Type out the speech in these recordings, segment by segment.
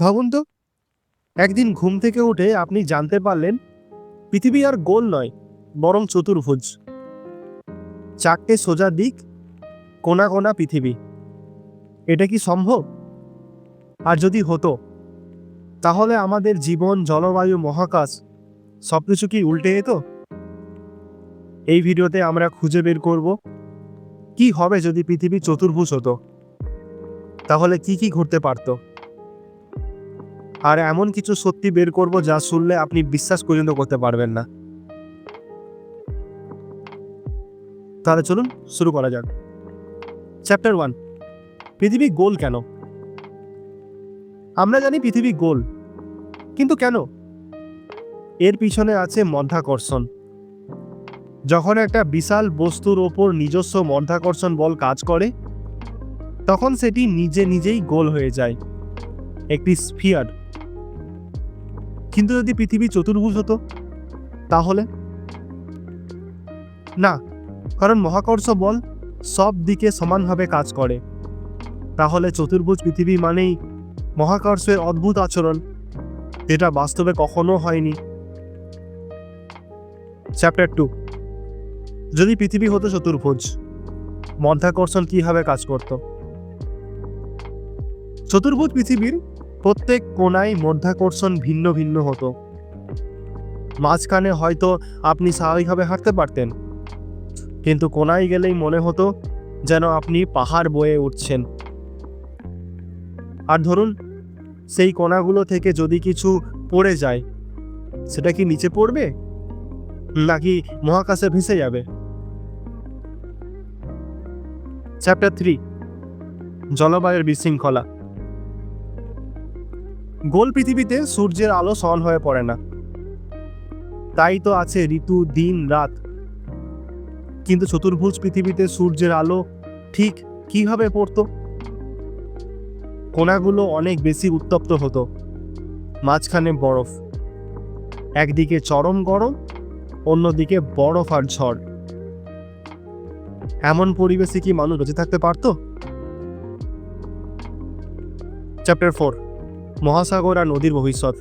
ভাবুন তো, একদিন ঘুম থেকে উঠে আপনি জানতে পারলেন পৃথিবী আর গোল নয়, বরং চতুর্ভুজ। চারটে সোজা দিক, কোনা কোনা পৃথিবী। এটা কি সম্ভব? আর যদি হতো, তাহলে আমাদের জীবন, জলবায়ু, মহাকাশ সবকিছু কি উল্টে যেত? এই ভিডিওতে আমরা খুঁজে বের করব কি হবে যদি পৃথিবী চতুর্ভুজ হতো, তাহলে কি কি ঘটতে পারত। আর এমন কিছু সত্যি বের করব যা শুনলে আপনি বিশ্বাস পর্যন্ত করতে পারবেন না। তাহলে চলুন শুরু করা যাক। চ্যাপ্টার 1, পৃথিবী গোল কেন? আমরা জানি পৃথিবী গোল, কিন্তু কেন? এর পিছনে আছে মাধ্যাকর্ষণ। যখন একটা বিশাল বস্তুর ওপর নিজস্ব মাধ্যাকর্ষণ বল কাজ করে, তখন সেটি নিজে নিজেই গোল হয়ে যায়, একটি স্ফিয়ার। কিন্তু যদি পৃথিবী চতুর্ভুজ হতো, তাহলে না, কারণ মহাকর্ষ বল সব দিকে সমানভাবে কাজ করে। তাহলে চতুর্ভুজ পৃথিবী মানেই মহাকর্ষের অদ্ভুত আচরণ, যেটা বাস্তবে কখনো হয়নি। চ্যাপ্টার 2, যদি পৃথিবী হতো চতুর্ভুজ, মাধ্যাকর্ষণ কিভাবে কাজ করত? চতুর্ভুজ পৃথিবীর প্রত্যেক কোণায় মাধ্যাকর্ষণ ভিন্ন ভিন্ন হতো। মাঝখানে হয়তো আপনি স্বাভাবিকভাবে হাঁটতে পারতেন, কিন্তু কোণায় গেলেই মনে হতো যেন আপনি পাহাড় বয়ে উঠছেন। আর ধরুন, সেই কোণাগুলো থেকে যদি কিছু পড়ে যায়, সেটা কি নিচে পড়বে নাকি মহাকাশে ভেসে যাবে? চ্যাপ্টার 3, জলবায়ুর বিশৃঙ্খলা। গোল পৃথিবীতে সূর্যের আলো সমান হয়ে পড়ে না, তাই তো আছে ঋতু, দিন, রাত। কিন্তু চতুর্ভুজ পৃথিবীতে সূর্যের আলো ঠিক কিভাবে পড়তো? কোণাগুলো অনেক বেশি উত্তপ্ত হতো, মাঝখানে বরফ। একদিকে চরম গরম, অন্যদিকে বরফ আর ঝড়। এমন পরিবেশে কি মানুষ বেঁচে থাকতে পারতো? চ্যাপ্টার 4, মহাসাগর আর নদীর ভবিষ্যৎ।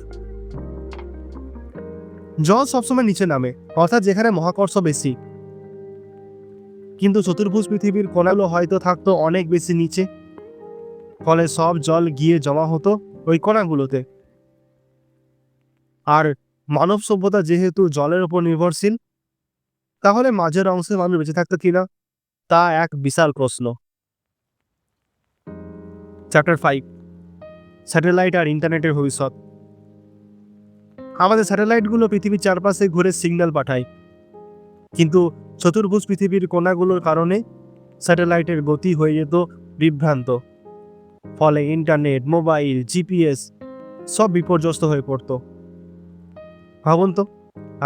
জল সবসময় নিচে নামে, অর্থাৎ যেখানে মহাকর্ষ বেশি। কিন্তু চতুর্ভুজ পৃথিবীর কোণাগুলো হয়তো থাকতো অনেক বেশি নিচে, ফলে সব জল গিয়ে জমা হতো ওই কোণাগুলোতে। আর মানব সভ্যতা যেহেতু জলের উপর নির্ভরশীল, তাহলে মাঝের অংশে মানুষ বেঁচে থাকতো কিনা তা এক বিশাল প্রশ্ন। চ্যাপ্টার 5, স্যাটেলাইট আর ইন্টারনেটের ভবিষ্যৎ। আমাদের স্যাটেলাইটগুলো পৃথিবীর চারপাশে ঘুরে সিগন্যাল পাঠায়, কিন্তু চতুর্ভুজ পৃথিবীর কোণাগুলোর কারণে স্যাটেলাইটের গতি হয়ে যেত বিভ্রান্ত। ফলে ইন্টারনেট, মোবাইল, জিপিএস সব বিপর্যস্ত হয়ে পড়ত। ভাবুন তো,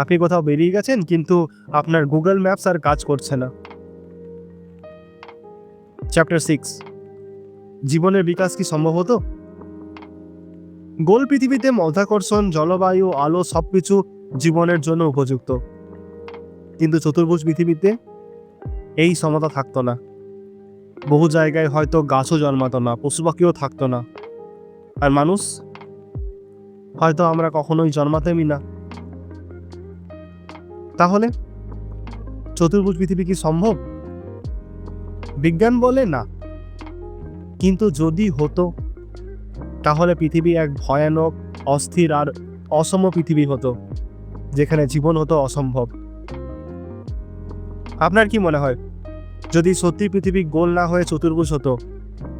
আপনি কোথাও বেরিয়ে গেছেন, কিন্তু আপনার গুগল ম্যাপস আর কাজ করছে না। চ্যাপ্টার 6, জীবনের বিকাশ কি সম্ভব হতো? গোল পৃথিবীতে মাধ্যাকর্ষণ, জলবায়ু, আলো সবকিছু জীবনের জন্য উপযুক্ত, কিন্তু চতুর্ভুজ পৃথিবীতে এই সমতা থাকতো না। বহু জায়গায় হয়তো গাছও জন্মাতো না, পশু পাখিও থাকতো না, আর মানুষ হয়তো আমরা কখনোই জন্মাতামই না। তাহলে চতুর্ভুজ পৃথিবী কি সম্ভব? বিজ্ঞান বলে না, কিন্তু যদি হতো, তাহলে পৃথিবী এক ভয়ানক, অস্থির আর অসম পৃথিবী হতো, যেখানে জীবন হতো অসম্ভব। আপনার কি মনে হয়, যদি সত্যি পৃথিবী গোল না হয়ে চতুর্ভুজ হতো,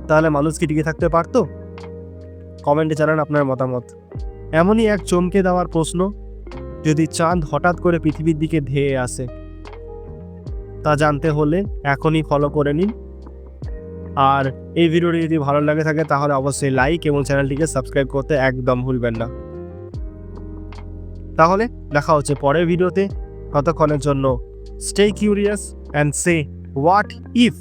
তাহলে মানুষ কি টিকে থাকতে পারতো? কমেন্টে জানান আপনার মতামত। এমনই এক চমকে দেওয়ার প্রশ্ন, যদি চাঁদ হঠাৎ করে পৃথিবীর দিকে ধেয়ে আসে, তা জানতে হলে এখনই ফলো করে নিন। আর এই ভিডিওটি যদি ভালো লাগে থাকে, তাহলে অবশ্যই লাইক এবং চ্যানেলটিকে সাবস্ক্রাইব করতে একদম ভুলবেন না। তাহলে দেখা হচ্ছে পরের ভিডিওতে। ততক্ষণের জন্য stay curious and say what if.